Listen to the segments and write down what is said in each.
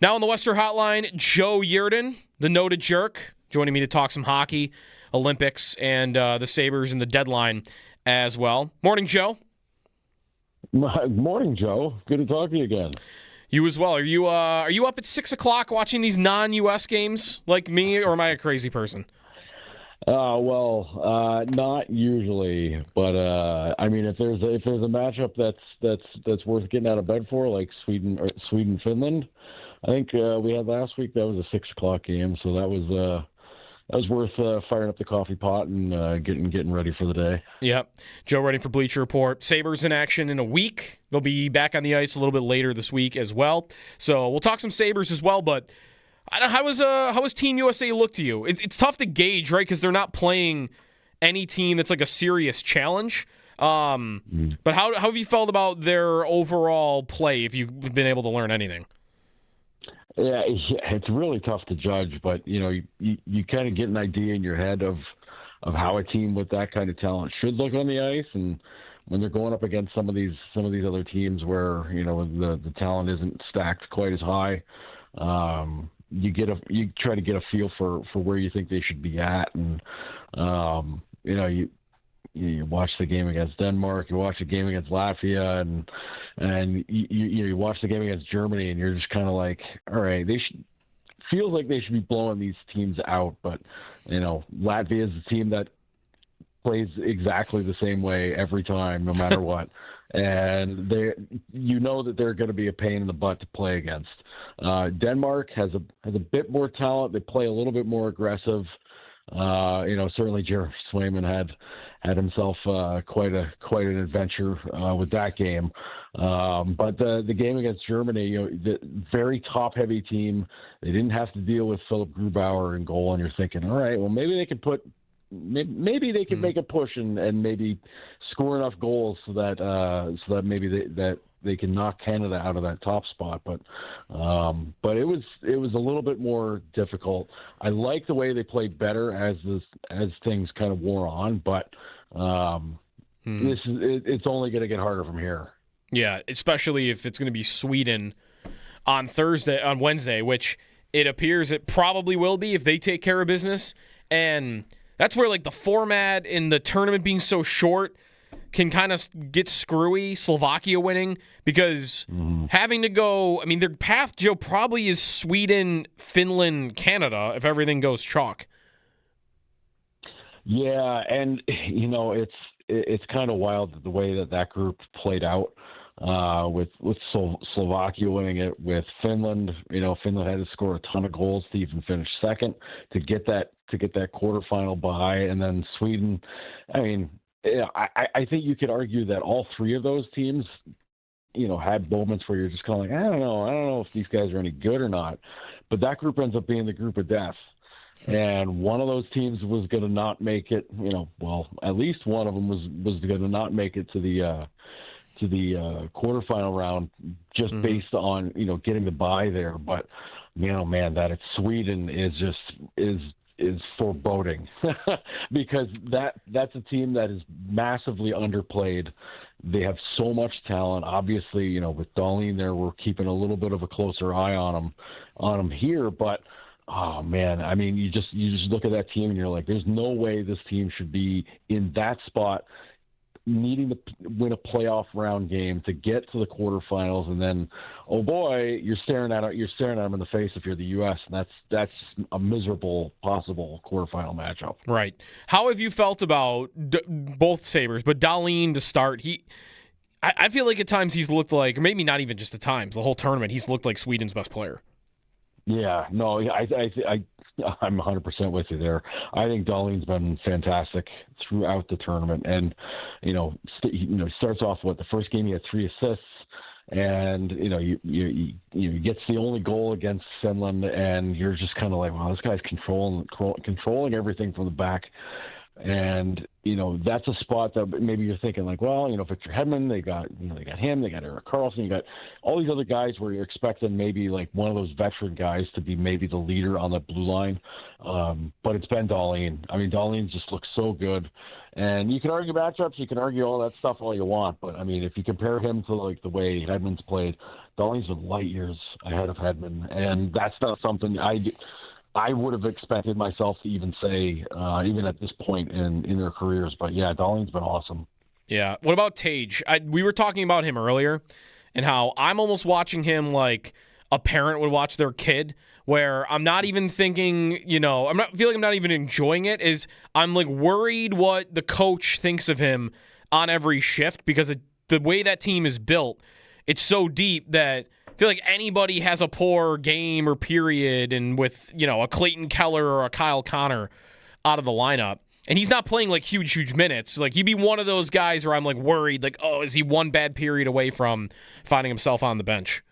Now on the Western Hotline, Joe Yerdon, the noted jerk, joining me to talk some hockey, Olympics, and the Sabres and the deadline as well. Morning, Joe. Morning, Joe. Good to talk to you again. You as well. Are you up at 6 o'clock watching these non-U.S. games like me, or am I a crazy person? Not usually, but I mean, if there's a matchup that's worth getting out of bed for, like Sweden Finland, I think we had last week. That was a 6 o'clock game, so that was worth firing up the coffee pot and getting ready for the day. Yep. Joe writing for Bleacher Report. Sabres in action in a week. They'll be back on the ice a little bit later this week as well. So we'll talk some Sabres as well, but how was Team USA look to you? It's tough to gauge, right? Because they're not playing any team that's like a serious challenge. But how have you felt about their overall play, if you've been able to learn anything? Yeah, it's really tough to judge, but you kind of get an idea in your head of how a team with that kind of talent should look on the ice, and when they're going up against some of these other teams where the talent isn't stacked quite as high, you try to get a feel for where you think they should be at, and you watch the game against Denmark, you watch the game against Latvia, and you watch the game against Germany, and you're just kind of like, all right, feels like they should be blowing these teams out, but Latvia is a team that plays exactly the same way every time, no matter what. And that they're going to be a pain in the butt to play against. Denmark has a bit more talent. They play a little bit more aggressive. Certainly Jeremy Swayman had himself quite an adventure with that game. But the game against Germany, the very top heavy team, they didn't have to deal with Philip Grubauer in goal, and you're thinking, all right, well maybe they could make a push and maybe score enough goals so that maybe they can knock Canada out of that top spot. But it was a little bit more difficult. I like the way they played better as things kind of wore on, but it's only going to get harder from here. Yeah, especially if it's going to be Sweden on Wednesday, which it appears it probably will be if they take care of business. And that's where like the format in the tournament being so short can kind of get screwy, Slovakia winning, because having to go, I mean, their path, Joe, probably is Sweden, Finland, Canada, if everything goes chalk. Yeah, and, it's kind of wild the way that group played out with Slovakia winning it, with Finland. Finland had to score a ton of goals to even finish second to get that quarterfinal bye, and then Sweden, I mean, I think you could argue that all three of those teams, had moments where you're just kind of like, I don't know if these guys are any good or not. But that group ends up being the group of death. And one of those teams was going to not make it, at least one of them was going to not make it to the quarterfinal round just based on, getting the bye there. But, man, that it's Sweden is foreboding because that's a team that is massively underplayed. They have so much talent. Obviously, with Dahlin there, we're keeping a little bit of a closer eye on them here. But oh man, I mean, you just look at that team and you're like, there's no way this team should be in that spot, needing to win a playoff round game to get to the quarterfinals, and then, oh boy, you're staring at them in the face if you're the U.S., and that's a miserable possible quarterfinal matchup. Right. How have you felt about both Sabres, but Dahlin to start? I feel like at times he's looked like, or maybe not even just at times, the whole tournament, he's looked like Sweden's best player. Yeah, no, I'm 100% with you there. I think Dahlin's been fantastic throughout the tournament, and starts off the first game he had 3 assists, and he gets the only goal against Finland, and you're just kind of like, wow, this guy's controlling everything from the back, and that's a spot that maybe you're thinking like, well, Victor Hedman, they got him, they got Erik Karlsson, you got all these other guys where you're expecting maybe like one of those veteran guys to be maybe the leader on the blue line. But it's been Dahlin. I mean, Dahlin just looks so good. And you can argue matchups, you can argue all that stuff all you want. But, I mean, if you compare him to, like, the way Hedman's played, Dahlin's been light years ahead of Hedman. And that's not something I would have expected myself to even say, even at this point in their careers. But, yeah, Dahlin's been awesome. Yeah. What about Tage? We were talking about him earlier and how I'm almost watching him like a parent would watch their kid, where I'm not even thinking, I'm not feeling I'm not even enjoying it. I'm like worried what the coach thinks of him on every shift, because the way that team is built, it's so deep that I feel like anybody has a poor game or period, and with, a Clayton Keller or a Kyle Connor out of the lineup, and he's not playing like huge minutes, like he'd be one of those guys where I'm like worried, like, oh, is he one bad period away from finding himself on the bench?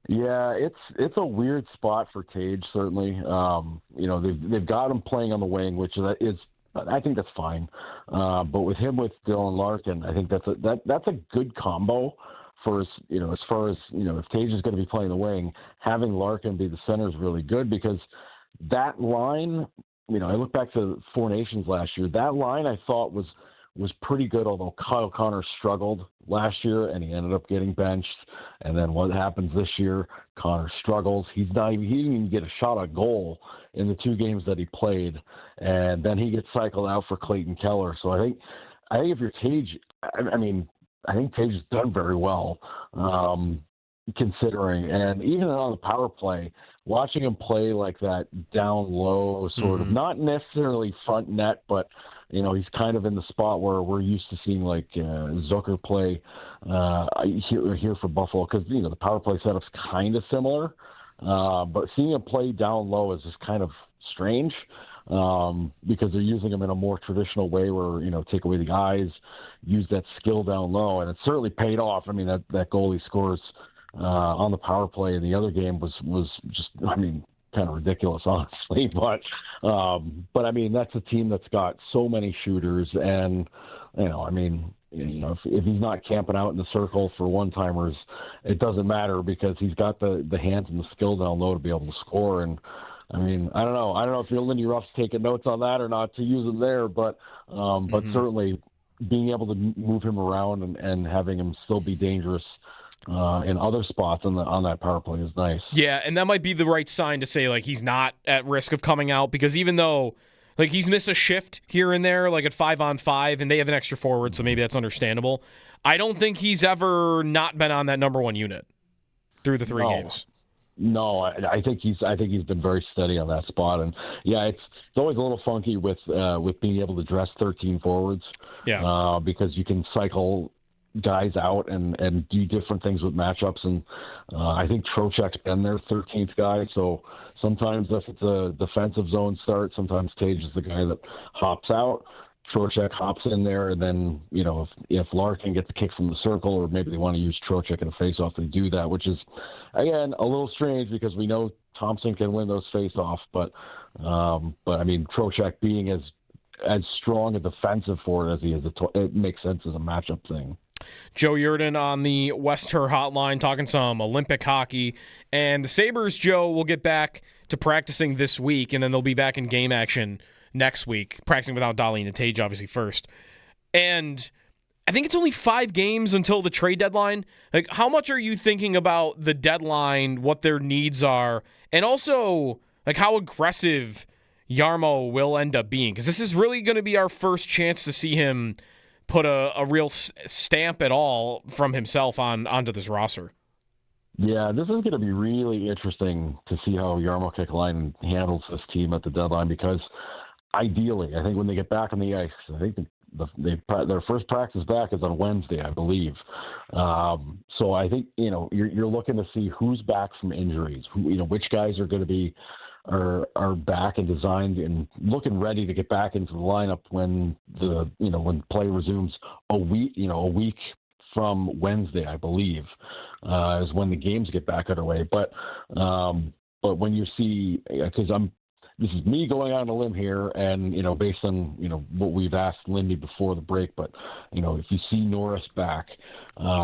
Yeah, it's a weird spot for Tage, certainly. They've got him playing on the wing, which is I think that's fine. But with him with Dylan Larkin, I think that's a good combo for as far as if Tage is going to be playing the wing, having Larkin be the center is really good, because that line, I look back to Four Nations last year. That line I thought was pretty good, although Kyle Connor struggled last year and he ended up getting benched. And then what happens this year? Connor struggles. He didn't even get a shot at goal in the 2 games that he played, and then he gets cycled out for Clayton Keller. So I think if you're Tage, I think Tage has done very well, considering, and even on the power play, watching him play like that down low, sort of, not necessarily front net, but he's kind of in the spot where we're used to seeing like Zucker play here for Buffalo, because the power play setup's kind of similar, but seeing him play down low is just kind of strange, because they're using him in a more traditional way where take away the eyes, use that skill down low, and it certainly paid off. I mean, that goal he scores on the power play in the other game was just, kind of ridiculous, honestly. But I mean, that's a team that's got so many shooters, and if he's not camping out in the circle for one-timers, it doesn't matter, because he's got the hands and the skill down low to be able to score. And I mean, I don't know if your Lindy Ruff's taking notes on that or not to use him there, but certainly being able to move him around and having him still be dangerous in other spots on that power play is nice. Yeah, and that might be the right sign to say, like, he's not at risk of coming out, because even though, like, he's missed a shift here and there, like at 5-on-5, and they have an extra forward, so maybe that's understandable, I don't think he's ever not been on that number 1 unit through the 3 games. No, I think he's been very steady on that spot, and yeah, it's always a little funky with being able to dress 13 forwards, because you can cycle guys out and do different things with matchups, and I think Trocheck's been their 13th guy, so sometimes if it's a defensive zone start, sometimes Tage is the guy that hops out. Trocheck hops in there, and then if Larkin gets a kick from the circle, or maybe they want to use Trocheck in a faceoff, they do that, which is again a little strange, because we know Thompson can win those faceoffs, but I mean, Trocheck being as strong a defensive forward as he is, it makes sense as a matchup thing. Joe Yerdon on the Western Hotline talking some Olympic hockey. And the Sabres, Joe, will get back to practicing this week, and then they'll be back in game action next week, practicing without Dahlin and Tage, obviously, first. And I think it's only 5 games until the trade deadline. Like, how much are you thinking about the deadline, what their needs are, and also, like, how aggressive Jarmo will end up being? Because this is really going to be our first chance to see him put a real stamp at all from himself onto this roster. Yeah, this is going to be really interesting to see how Jarmo Kekalainen handles this team at the deadline, because ideally, I think when they get back on the ice, I think their first practice back is on Wednesday, I believe. So I think you're looking to see who's back from injuries, which guys are going to be are back and designed and looking ready to get back into the lineup when when play resumes a week from Wednesday, I believe, is when the games get back underway. But when you see, because this is me going on a limb here, and based on what we've asked Lindy before the break, but if you see Norris back,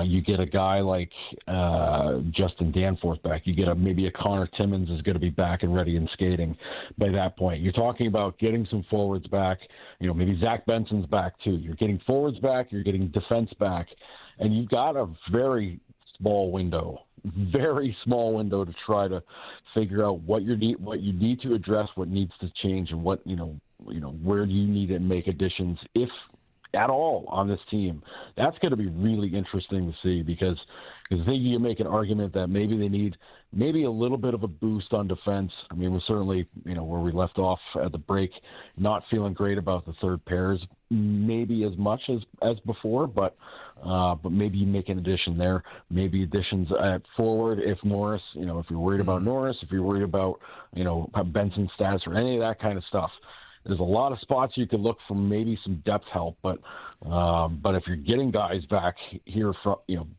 you get a guy like Justin Danforth back. You get maybe a Connor Timmins is going to be back and ready and skating by that point. You're talking about getting some forwards back. Maybe Zach Benson's back too. You're getting forwards back. You're getting defense back, and you've got a very small window to try to figure out what you need to address, what needs to change, and what where do you need to make additions, if at all, on this team. That's going to be really interesting to see, because I think you can make an argument that maybe they need a little bit of a boost on defense. I mean, we're certainly, where we left off at the break, not feeling great about the third pairs, maybe as much as before, but maybe you make an addition there. Maybe additions at forward if Norris, if you're worried about Norris, if you're worried about, Benson's status or any of that kind of stuff. There's a lot of spots you could look for maybe some depth help, but if you're getting guys back here from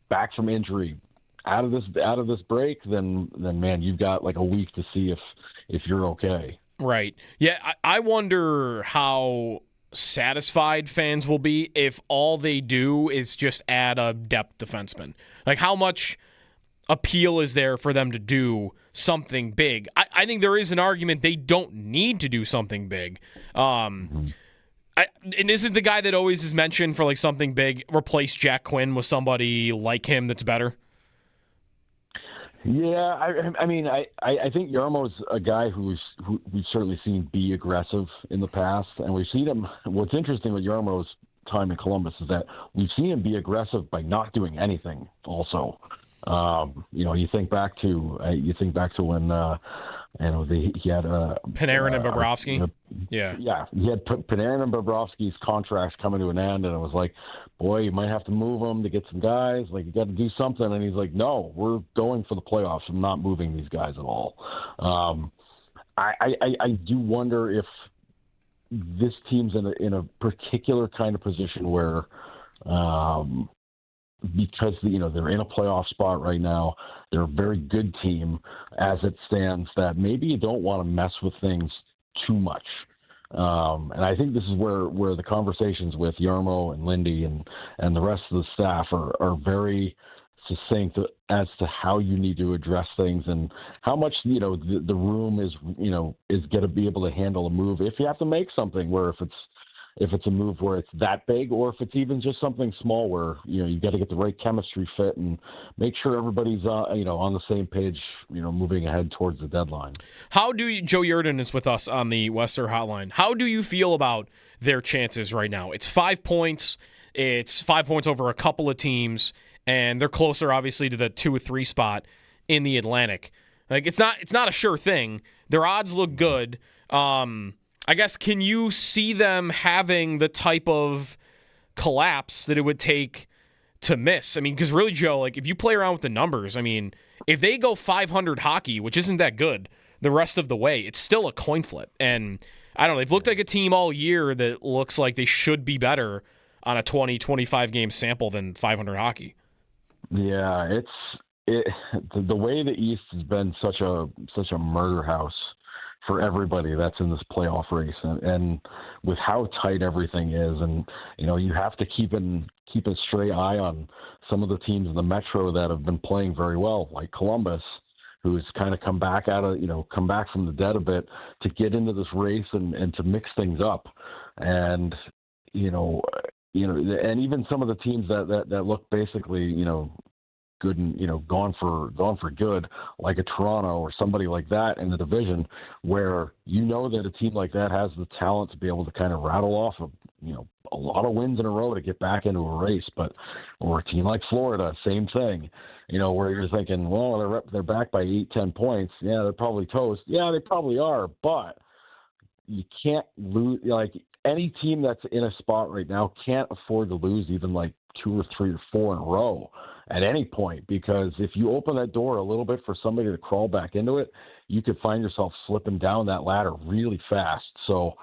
back from injury out of this break, then man, you've got like a week to see if you're okay. Right. Yeah, I wonder how satisfied fans will be if all they do is just add a depth defenseman. Like, how much appeal is there for them to do something big? I think there is an argument they don't need to do something big. And isn't the guy that always is mentioned for like something big, replace Jack Quinn with somebody like him that's better? Yeah, I mean, I think Jarmo's a guy who we've certainly seen be aggressive in the past, and we've seen him. What's interesting with Jarmo's time in Columbus is that we've seen him be aggressive by not doing anything also. You think back to when he had Panarin and Bobrovsky. He had Panarin and Bobrovsky's contracts coming to an end, and it was like, boy, you might have to move them to get some guys. Like, you got to do something. And he's like, no, we're going for the playoffs. I'm not moving these guys at all. I do wonder if this team's in a particular kind of position where. Because they're in a playoff spot right now, they're a very good team as it stands, that maybe you don't want to mess with things too much. And I think this is where the conversations with Jarmo and Lindy and the rest of the staff are very succinct as to how you need to address things and how much the room is going to be able to handle a move if you have to make something, where if it's a move where it's that big, or if it's even just something small where, you got to get the right chemistry fit and make sure everybody's, on the same page, moving ahead towards the deadline. How do you, Joe Yerdon is with us on the Wester Hotline. How do you feel about their chances right now? It's 5 points. It's 5 points over a couple of teams, and they're closer, obviously, to the 2 or 3 spot in the Atlantic. Like, it's not a sure thing. Their odds look good. I guess, can you see them having the type of collapse that it would take to miss? I mean, because really, Joe, like, if you play around with the numbers, I mean, if they go 500 hockey, which isn't that good, the rest of the way, it's still a coin flip. And I don't know, they've looked like a team all year that looks like they should be better on a 20, 25 game sample than 500 hockey. Yeah, the way the East has been such a murder house for everybody that's in this playoff race, and with how tight everything is, and you have to keep a straight eye on some of the teams in the Metro that have been playing very well, like Columbus, who's kind of come back from the dead a bit to get into this race and to mix things up, and and even some of the teams that look basically good and gone for good, like a Toronto or somebody like that in the division, where that a team like that has the talent to be able to kind of rattle off a lot of wins in a row to get back into a race. But or a team like Florida, same thing, where you're thinking, well, they're back by 8-10 points. Yeah, they're probably toast. Yeah, they probably are, but you can't lose. Like, any team that's in a spot right now can't afford to lose even like 2 or 3 or 4 in a row at any point, because if you open that door a little bit for somebody to crawl back into it, you could find yourself slipping down that ladder really fast. So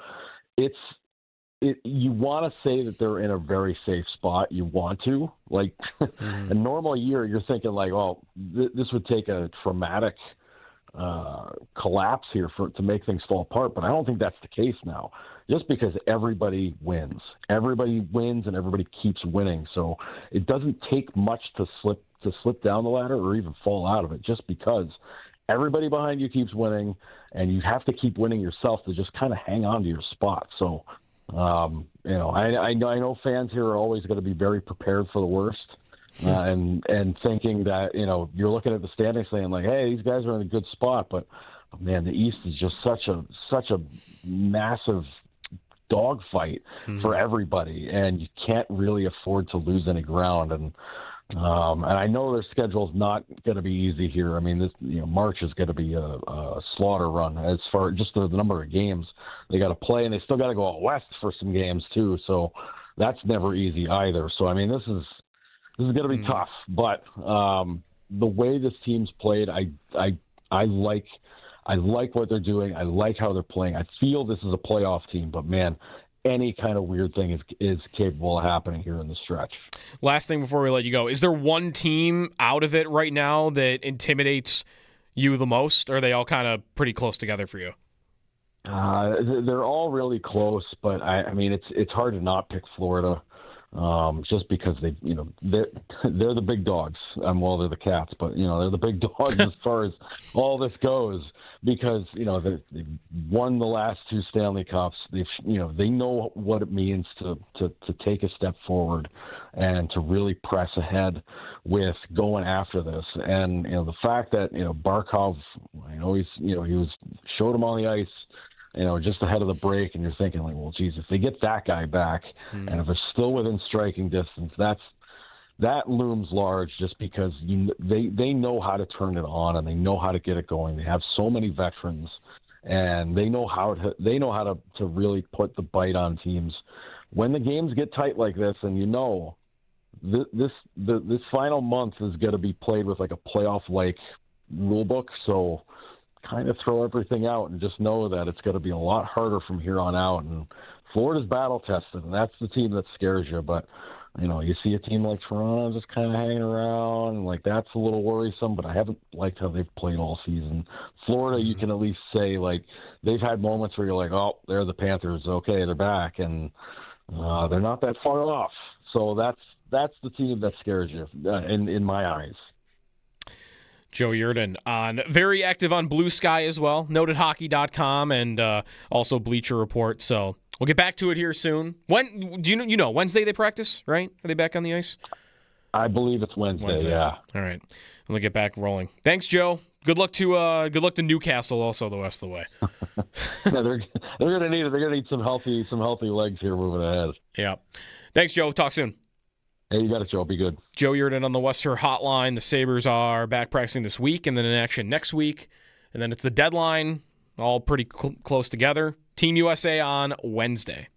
you want to say that they're in a very safe spot. You want to, like, a normal year, you're thinking like, this would take a traumatic collapse here to make things fall apart. But I don't think that's the case now. Just because everybody wins and everybody keeps winning, so it doesn't take much to slip down the ladder or even fall out of it. Just because everybody behind you keeps winning, and you have to keep winning yourself to just kind of hang on to your spot. So, I know fans here are always going to be very prepared for the worst. And thinking that, you're looking at the standings saying like, hey, these guys are in a good spot, but man, the East is just such a massive dogfight for everybody, and you can't really afford to lose any ground. And I know their schedule's not going to be easy here. I mean, this March is going to be a slaughter run as far as just the number of games they got to play, and they still got to go out west for some games too. So that's never easy either. So I mean, this is going to be tough, but the way this team's played, I like what they're doing. I like how they're playing. I feel this is a playoff team, but man, any kind of weird thing is capable of happening here in the stretch. Last thing before we let you go, is there one team out of it right now that intimidates you the most, or are they all kind of pretty close together for you? They're all really close, but I mean, it's hard to not pick Florida. Just because they're the big dogs. Well, they're the cats, but they're the big dogs as far as all this goes. Because they've won the last 2 Stanley Cups. They know what it means to take a step forward and to really press ahead with going after this. And the fact that Barkov, he showed him on the ice, just ahead of the break, and you're thinking like, well, geez, if they get that guy back, and if they're still within striking distance, that looms large. Just because they know how to turn it on and they know how to get it going. They have so many veterans, and they know how to really put the bite on teams when the games get tight like this. And this final month is going to be played with like a playoff-like rule book, so kind of throw everything out and just know that it's going to be a lot harder from here on out. And Florida's battle tested, and that's the team that scares you. But you see a team like Toronto just kind of hanging around, and like that's a little worrisome. But I haven't liked how they've played all season. Florida, you can at least say like they've had moments where you're like, oh, they're the Panthers. Okay, they're back, and they're not that far off. So that's the team that scares you in my eyes. Joe Yerdon, very active on Blue Sky as well, notedhockey.com, and also Bleacher Report. So we'll get back to it here soon. When do Wednesday they practice, right? Are they back on the ice? I believe it's Wednesday. Yeah. All right. We'll get back rolling. Thanks, Joe. Good luck to Newcastle also the rest of the way. Yeah, they're gonna need it. They're gonna need some healthy legs here moving ahead. Yeah. Thanks, Joe. Talk soon. Hey, you got it, Joe. Be good. Joe Yerdon on the Western Hotline. The Sabres are back practicing this week and then in action next week. And then it's the deadline, all pretty close together. Team USA on Wednesday.